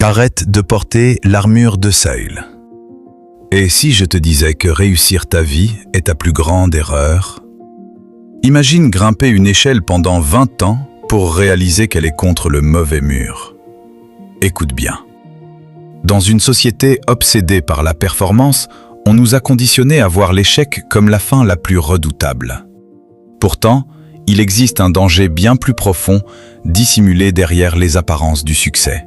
Arrête de porter l'armure de Saül. Et si je te disais que réussir ta vie est ta plus grande erreur? Imagine grimper une échelle pendant 20 ans pour réaliser qu'elle est contre le mauvais mur. Écoute bien. Dans une société obsédée par la performance, on nous a conditionnés à voir l'échec comme la fin la plus redoutable. Pourtant, il existe un danger bien plus profond dissimulé derrière les apparences du succès.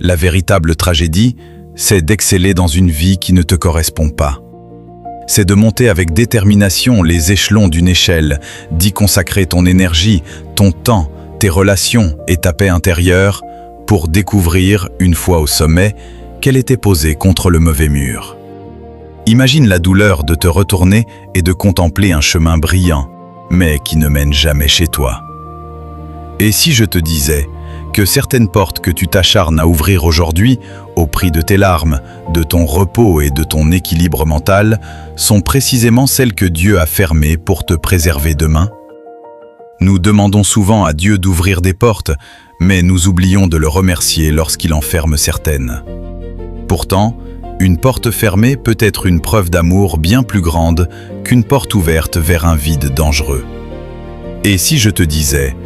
La véritable tragédie, c'est d'exceller dans une vie qui ne te correspond pas. C'est de monter avec détermination les échelons d'une échelle, d'y consacrer ton énergie, ton temps, tes relations et ta paix intérieure pour découvrir, une fois au sommet, qu'elle était posée contre le mauvais mur. Imagine la douleur de te retourner et de contempler un chemin brillant, mais qui ne mène jamais chez toi. Et si je te disais que certaines portes que tu t'acharnes à ouvrir aujourd'hui, au prix de tes larmes, de ton repos et de ton équilibre mental, sont précisément celles que Dieu a fermées pour te préserver demain? Nous demandons souvent à Dieu d'ouvrir des portes, mais nous oublions de le remercier lorsqu'il en ferme certaines. Pourtant, une porte fermée peut être une preuve d'amour bien plus grande qu'une porte ouverte vers un vide dangereux. Et si je te disais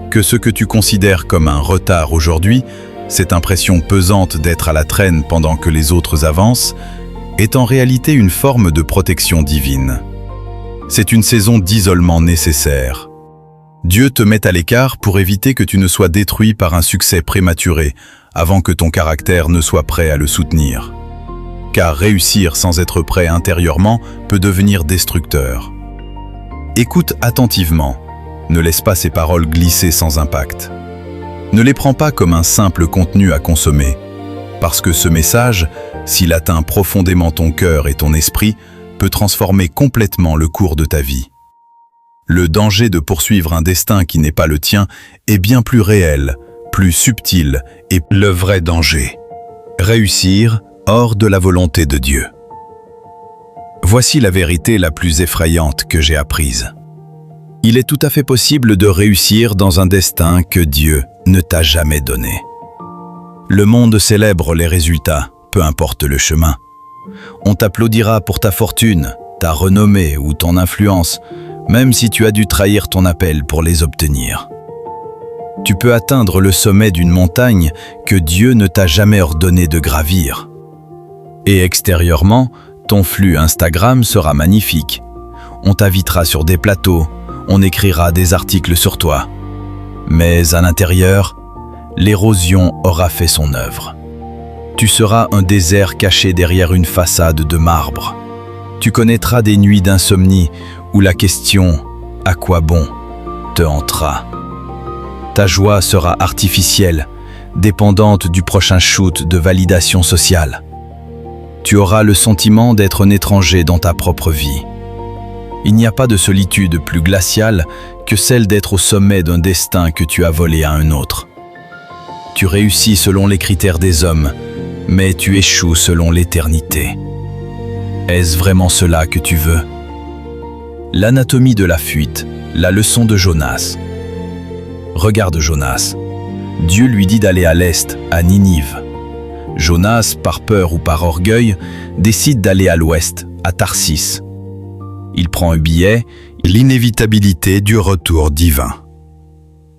que ce que tu considères comme un retard aujourd'hui, cette impression pesante d'être à la traîne pendant que les autres avancent, est en réalité une forme de protection divine. C'est une saison d'isolement nécessaire. Dieu te met à l'écart pour éviter que tu ne sois détruit par un succès prématuré, avant que ton caractère ne soit prêt à le soutenir. Car réussir sans être prêt intérieurement peut devenir destructeur. Écoute attentivement. Ne laisse pas ces paroles glisser sans impact. Ne les prends pas comme un simple contenu à consommer, parce que ce message, s'il atteint profondément ton cœur et ton esprit, peut transformer complètement le cours de ta vie. Le danger de poursuivre un destin qui n'est pas le tien est bien plus réel, plus subtil et le vrai danger. Réussir hors de la volonté de Dieu. Voici la vérité la plus effrayante que j'ai apprise. Il est tout à fait possible de réussir dans un destin que Dieu ne t'a jamais donné. Le monde célèbre les résultats, peu importe le chemin. On t'applaudira pour ta fortune, ta renommée ou ton influence, même si tu as dû trahir ton appel pour les obtenir. Tu peux atteindre le sommet d'une montagne que Dieu ne t'a jamais ordonné de gravir. Et extérieurement, ton flux Instagram sera magnifique. On t'invitera sur des plateaux, on écrira des articles sur toi. Mais à l'intérieur, l'érosion aura fait son œuvre. Tu seras un désert caché derrière une façade de marbre. Tu connaîtras des nuits d'insomnie où la question « à quoi bon ?» te hantera. Ta joie sera artificielle, dépendante du prochain shoot de validation sociale. Tu auras le sentiment d'être un étranger dans ta propre vie. Il n'y a pas de solitude plus glaciale que celle d'être au sommet d'un destin que tu as volé à un autre. Tu réussis selon les critères des hommes, mais tu échoues selon l'éternité. Est-ce vraiment cela que tu veux? L'anatomie de la fuite, la leçon de Jonas. Regarde Jonas. Dieu lui dit d'aller à l'est, à Ninive. Jonas, par peur ou par orgueil, décide d'aller à l'ouest, à Tarsis. Il prend un billet, l'inévitabilité du retour divin.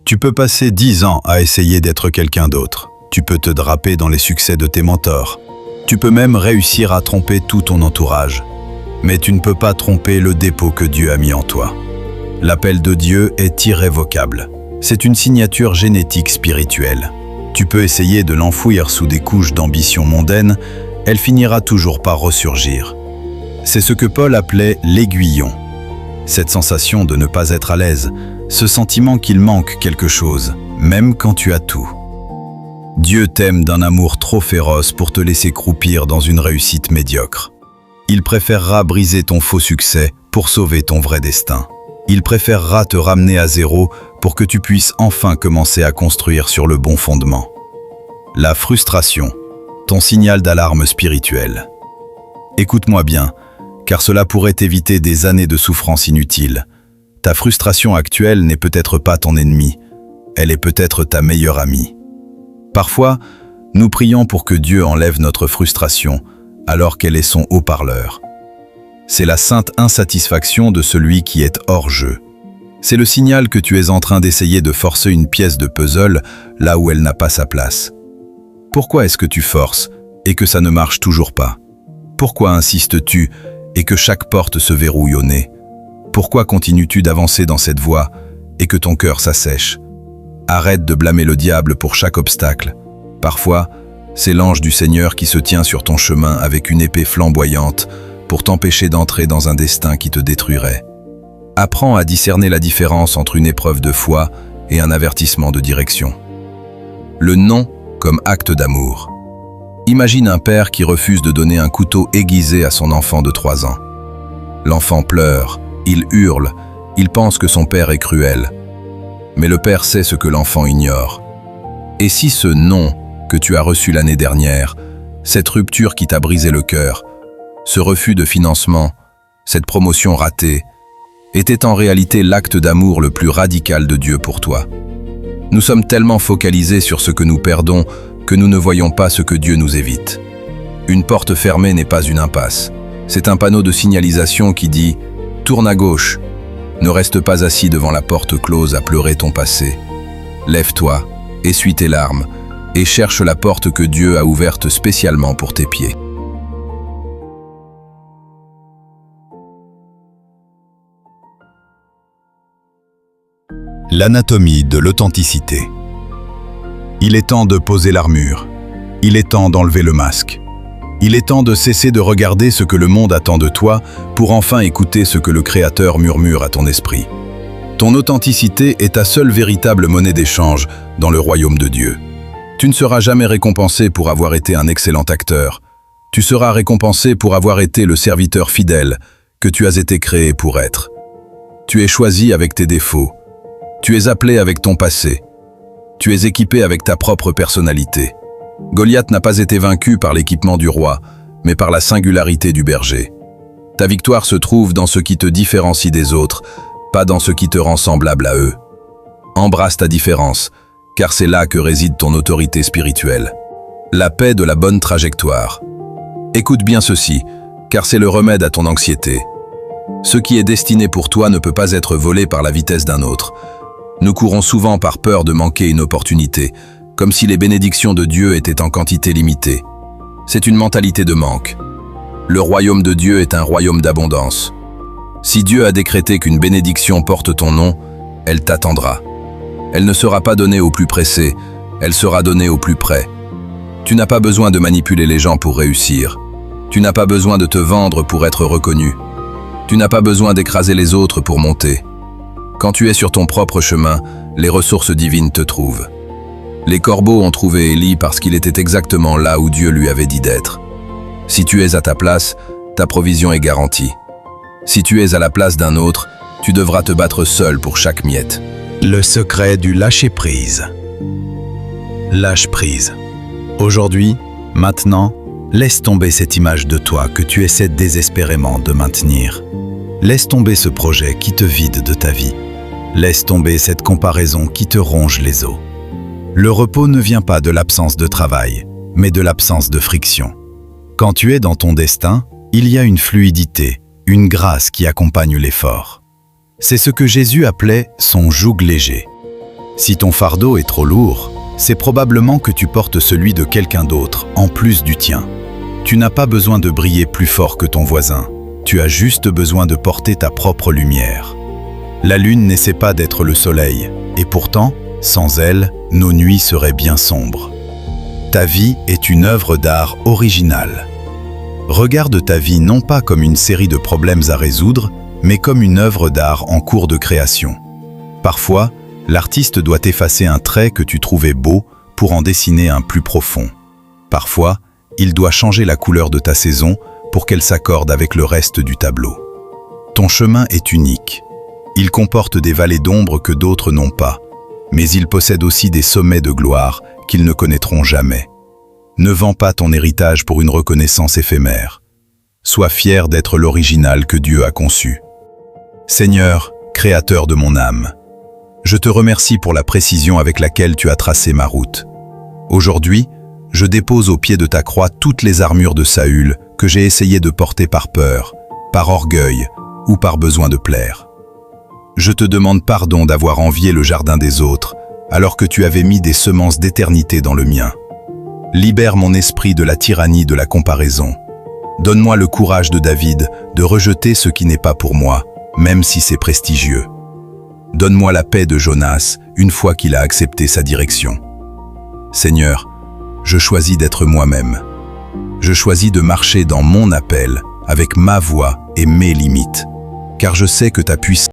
Tu peux passer 10 ans à essayer d'être quelqu'un d'autre. Tu peux te draper dans les succès de tes mentors. Tu peux même réussir à tromper tout ton entourage. Mais tu ne peux pas tromper le dépôt que Dieu a mis en toi. L'appel de Dieu est irrévocable. C'est une signature génétique spirituelle. Tu peux essayer de l'enfouir sous des couches d'ambition mondaine, elle finira toujours par ressurgir. C'est ce que Paul appelait l'aiguillon. Cette sensation de ne pas être à l'aise, ce sentiment qu'il manque quelque chose, même quand tu as tout. Dieu t'aime d'un amour trop féroce pour te laisser croupir dans une réussite médiocre. Il préférera briser ton faux succès pour sauver ton vrai destin. Il préférera te ramener à zéro pour que tu puisses enfin commencer à construire sur le bon fondement. La frustration, ton signal d'alarme spirituelle. Écoute-moi bien, car cela pourrait t'éviter des années de souffrance inutile. Ta frustration actuelle n'est peut-être pas ton ennemi, elle est peut-être ta meilleure amie. Parfois, Nous prions pour que Dieu enlève notre frustration alors qu'elle est son haut-parleur. C'est la sainte insatisfaction de celui qui est hors jeu. C'est le signal que tu es en train d'essayer de forcer une pièce de puzzle là où elle n'a pas sa place. Pourquoi est-ce que tu forces et que ça ne marche toujours pas? Pourquoi insistes-tu et que chaque porte se verrouille au nez? Pourquoi continues-tu d'avancer dans cette voie et que ton cœur s'assèche? Arrête de blâmer le diable pour chaque obstacle. Parfois, c'est l'ange du Seigneur qui se tient sur ton chemin avec une épée flamboyante pour t'empêcher d'entrer dans un destin qui te détruirait. Apprends à discerner la différence entre une épreuve de foi et un avertissement de direction. Le non comme acte d'amour. Imagine un père qui refuse de donner un couteau aiguisé à son enfant de 3 ans. L'enfant pleure, il hurle, il pense que son père est cruel. Mais le père sait ce que l'enfant ignore. Et si ce non que tu as reçu l'année dernière, cette rupture qui t'a brisé le cœur, ce refus de financement, cette promotion ratée, était en réalité l'acte d'amour le plus radical de Dieu pour toi? Nous sommes tellement focalisés sur ce que nous perdons que nous ne voyons pas ce que Dieu nous évite. Une porte fermée n'est pas une impasse. C'est un panneau de signalisation qui dit « Tourne à gauche ». Ne reste pas assis devant la porte close à pleurer ton passé. Lève-toi, essuie tes larmes et cherche la porte que Dieu a ouverte spécialement pour tes pieds. L'anatomie de l'authenticité. Il est temps de poser l'armure. Il est temps d'enlever le masque. Il est temps de cesser de regarder ce que le monde attend de toi pour enfin écouter ce que le Créateur murmure à ton esprit. Ton authenticité est ta seule véritable monnaie d'échange dans le royaume de Dieu. Tu ne seras jamais récompensé pour avoir été un excellent acteur. Tu seras récompensé pour avoir été le serviteur fidèle que tu as été créé pour être. Tu es choisi avec tes défauts. Tu es appelé avec ton passé. Tu es équipé avec ta propre personnalité. Goliath n'a pas été vaincu par l'équipement du roi, mais par la singularité du berger. Ta victoire se trouve dans ce qui te différencie des autres, pas dans ce qui te rend semblable à eux. Embrasse ta différence, car c'est là que réside ton autorité spirituelle. La paix de la bonne trajectoire. Écoute bien ceci, car c'est le remède à ton anxiété. Ce qui est destiné pour toi ne peut pas être volé par la vitesse d'un autre. Nous courons souvent par peur de manquer une opportunité, comme si les bénédictions de Dieu étaient en quantité limitée. C'est une mentalité de manque. Le royaume de Dieu est un royaume d'abondance. Si Dieu a décrété qu'une bénédiction porte ton nom, elle t'attendra. Elle ne sera pas donnée au plus pressé, elle sera donnée au plus près. Tu n'as pas besoin de manipuler les gens pour réussir. Tu n'as pas besoin de te vendre pour être reconnu. Tu n'as pas besoin d'écraser les autres pour monter. Quand tu es sur ton propre chemin, les ressources divines te trouvent. Les corbeaux ont trouvé Élie parce qu'il était exactement là où Dieu lui avait dit d'être. Si tu es à ta place, ta provision est garantie. Si tu es à la place d'un autre, tu devras te battre seul pour chaque miette. Le secret du lâcher-prise. Lâche prise. Aujourd'hui, maintenant, laisse tomber cette image de toi que tu essaies désespérément de maintenir. Laisse tomber ce projet qui te vide de ta vie. Laisse tomber cette comparaison qui te ronge les os. Le repos ne vient pas de l'absence de travail, mais de l'absence de friction. Quand tu es dans ton destin, il y a une fluidité, une grâce qui accompagne l'effort. C'est ce que Jésus appelait son joug léger. Si ton fardeau est trop lourd, c'est probablement que tu portes celui de quelqu'un d'autre, en plus du tien. Tu n'as pas besoin de briller plus fort que ton voisin. Tu as juste besoin de porter ta propre lumière. La lune n'essaie pas d'être le soleil, et pourtant, sans elle, nos nuits seraient bien sombres. Ta vie est une œuvre d'art originale. Regarde ta vie non pas comme une série de problèmes à résoudre, mais comme une œuvre d'art en cours de création. Parfois, l'artiste doit effacer un trait que tu trouvais beau pour en dessiner un plus profond. Parfois, il doit changer la couleur de ta saison pour qu'elle s'accorde avec le reste du tableau. Ton chemin est unique. Il comporte des vallées d'ombre que d'autres n'ont pas, mais il possède aussi des sommets de gloire qu'ils ne connaîtront jamais. Ne vends pas ton héritage pour une reconnaissance éphémère. Sois fier d'être l'original que Dieu a conçu. Seigneur, Créateur de mon âme, je te remercie pour la précision avec laquelle tu as tracé ma route. Aujourd'hui, Je dépose au pied de ta croix toutes les armures de Saül que j'ai essayé de porter par peur, par orgueil ou par besoin de plaire. Je te demande pardon d'avoir envié le jardin des autres, alors que tu avais mis des semences d'éternité dans le mien. Libère mon esprit de la tyrannie de la comparaison. Donne-moi le courage de David de rejeter ce qui n'est pas pour moi, même si c'est prestigieux. Donne-moi la paix de Jonas une fois qu'il a accepté sa direction. Seigneur, je choisis d'être moi-même. Je choisis de marcher dans mon appel, avec ma voix et mes limites, car je sais que ta puissance